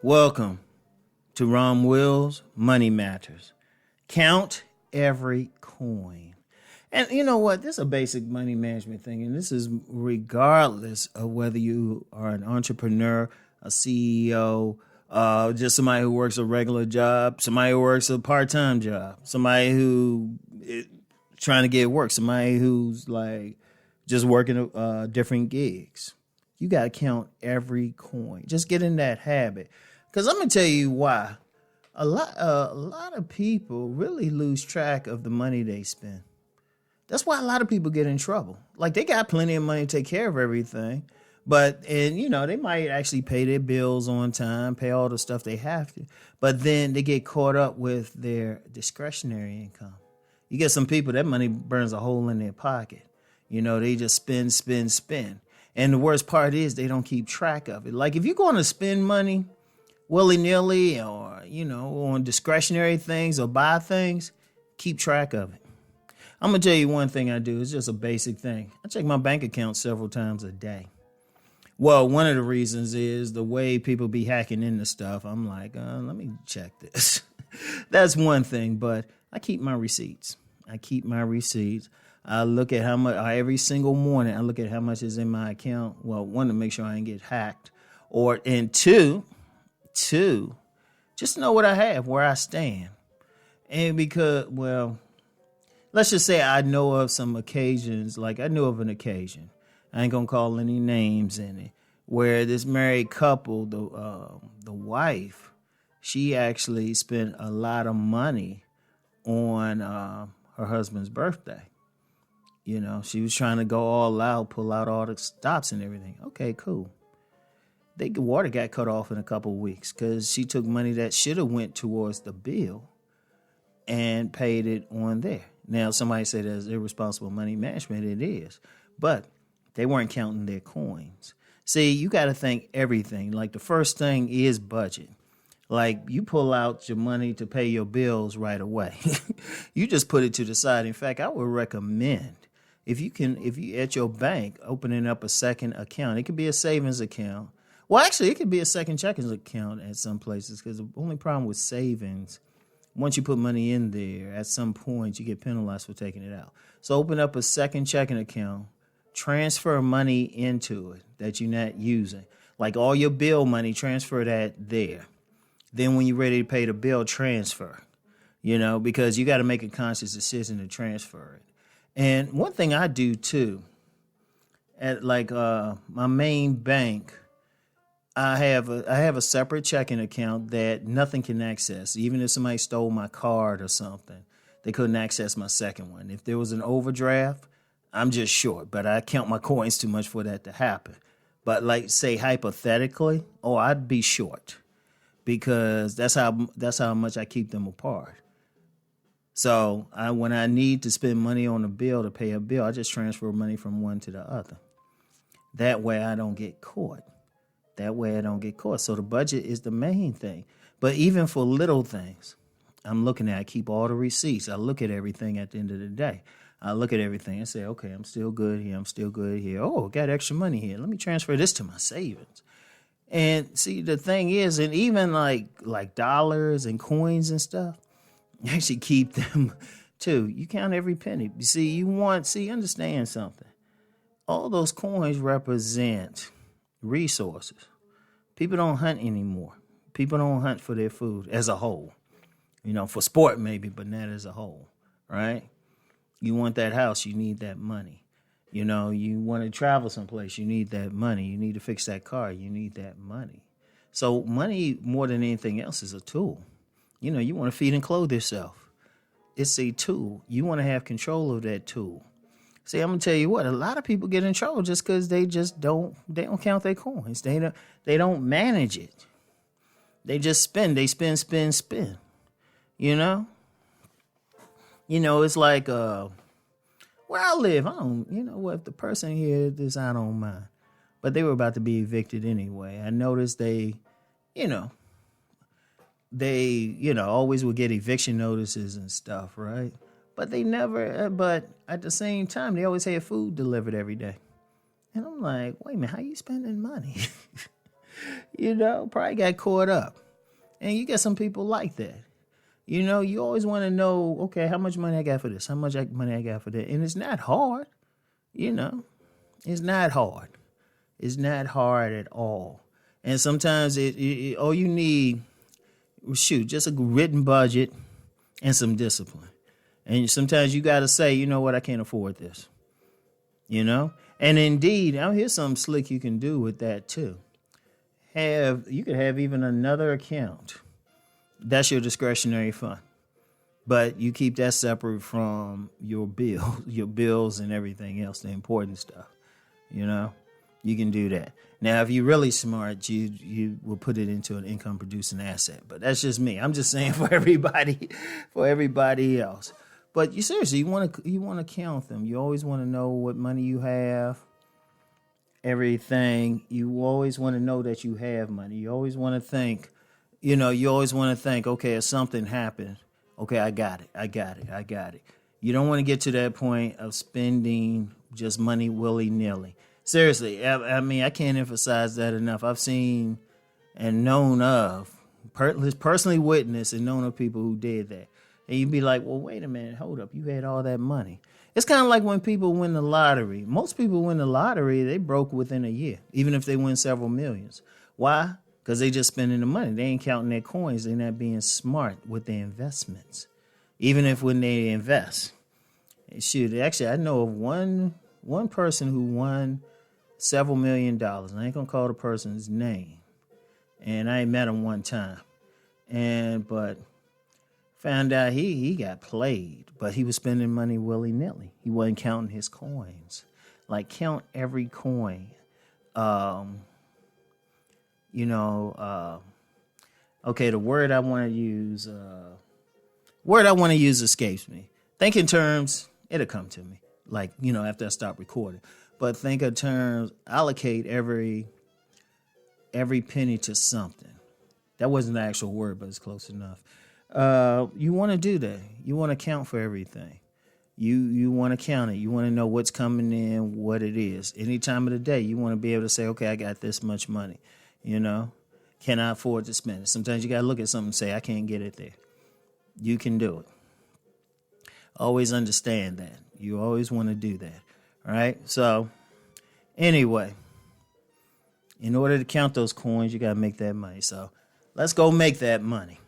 Welcome to Rom Wills Money Matters. Count every coin. And you know what? This is a basic money management thing, and this is regardless of whether you are an entrepreneur, a CEO, just somebody who works a regular job, somebody who works a part-time job, somebody who is trying to get work, somebody who's like just working different gigs. You got to count every coin. Just get in that habit. Because I'm going to tell you why. A lot of people really lose track of the money they spend. That's why a lot of people get in trouble. Like, they got plenty of money to take care of everything. They might actually pay their bills on time, pay all the stuff they have to. But then they get caught up with their discretionary income. You get some people, that money burns a hole in their pocket. They just spend. And the worst part is they don't keep track of it. Like, if you're going to spend money willy-nilly or, on discretionary things or buy things, keep track of it. I'm going to tell you one thing I do. It's just a basic thing. I check my bank account several times a day. Well, one of the reasons is the way people be hacking into stuff. I'm like, let me check this. That's one thing, but I keep my receipts. I look at how much, every single morning, I look at how much is in my account. Well, one, to make sure I didn't get hacked. And two, just know what I have, where I stand. And because, let's just say I know of some occasions, like I knew of an occasion, I ain't gonna call any names in it, where this married couple, the wife, she actually spent a lot of money on her husband's birthday. She was trying to go all out, pull out all the stops and everything. Okay, cool. The water got cut off in a couple of weeks because she took money that should have went towards the bill and paid it on there. Now, somebody said that's irresponsible money management. It is. But they weren't counting their coins. See, you got to think everything. Like, the first thing is budget. Like, you pull out your money to pay your bills right away. You just put it to the side. In fact, I would recommend if you at your bank opening up a second account. It could be a savings account. Well, actually, it could be a second checking account at some places, because the only problem with savings, once you put money in there, at some point you get penalized for taking it out. So open up a second checking account, transfer money into it that you're not using. Like all your bill money, transfer that there. Then when you're ready to pay the bill, transfer, because you got to make a conscious decision to transfer it. And one thing I do too, at my main bank, I have a separate checking account that nothing can access. Even if somebody stole my card or something, they couldn't access my second one. If there was an overdraft, I'm just short, but I count my coins too much for that to happen. But like, say hypothetically, I'd be short, because that's how much I keep them apart. So when I need to spend money on a bill to pay a bill, I just transfer money from one to the other. That way I don't get caught. So the budget is the main thing. But even for little things, I keep all the receipts. I look at everything at the end of the day. I look at everything and say, okay, I'm still good here. Oh, got extra money here. Let me transfer this to my savings. And see, the thing is, and even like dollars and coins and stuff, you actually keep them too. You count every penny. You see, understand something. All those coins represent resources. People don't hunt anymore. People don't hunt for their food as a whole. For sport maybe, but not as a whole, right? You want that house, you need that money. You want to travel someplace, you need that money. You need to fix that car, you need that money. So money, more than anything else, is a tool. You want to feed and clothe yourself. It's a tool. You want to have control of that tool. See, I'm going to tell you what, a lot of people get in trouble just because they don't count their coins. They don't manage it. They just spend. They spend. It's like where I live, if the person here, this, I don't mind. But they were about to be evicted anyway. I noticed they always would get eviction notices and stuff, right? But they never, but at the same time, they always had food delivered every day. And I'm like, wait a minute, how you spending money? Probably got caught up. And you get some people like that. You always want to know, okay, how much money I got for this? How much money I got for that? And it's not hard, It's not hard. It's not hard at all. And sometimes all you need, just a written budget and some discipline. And sometimes you got to say, you know what, I can't afford this. And indeed, now here's something slick you can do with that too. You could have even another account. That's your discretionary fund. But you keep that separate from your bills and everything else, the important stuff. You can do that. Now, if you're really smart, you will put it into an income producing asset. But that's just me. I'm just saying for everybody else. But you want to count them. You always want to know what money you have. Everything. You always want to know that you have money. You always want to think, okay, if something happened, okay, I got it. You don't want to get to that point of spending just money willy-nilly. Seriously, I can't emphasize that enough. I've seen and known of, personally witnessed and known of people who did that. And you'd be like, well, wait a minute, hold up, you had all that money. It's kind of like when people win the lottery. Most people win the lottery, they broke within a year, even if they win several millions. Why? Because they just spending the money. They ain't counting their coins. They're not being smart with their investments. Even if when they invest. Actually, I know of one person who won several $1 million. I ain't going to call the person's name. And I met him one time. But found out he got played. But he was spending money willy-nilly. He wasn't counting his coins. Like, count every coin. Okay, the word I want to use escapes me. Think in terms, it'll come to me. Like, after I stop recording. But think of terms, allocate every penny to something. That wasn't the actual word, but it's close enough. You want to do that. You want to count for everything. You want to count it. You want to know what's coming in, what it is. Any time of the day, you want to be able to say, okay, I got this much money. Can I afford to spend it? Sometimes you got to look at something and say, I can't get it there. You can do it. Always understand that. You always want to do that. All right? So, anyway, in order to count those coins, you got to make that money. So, let's go make that money.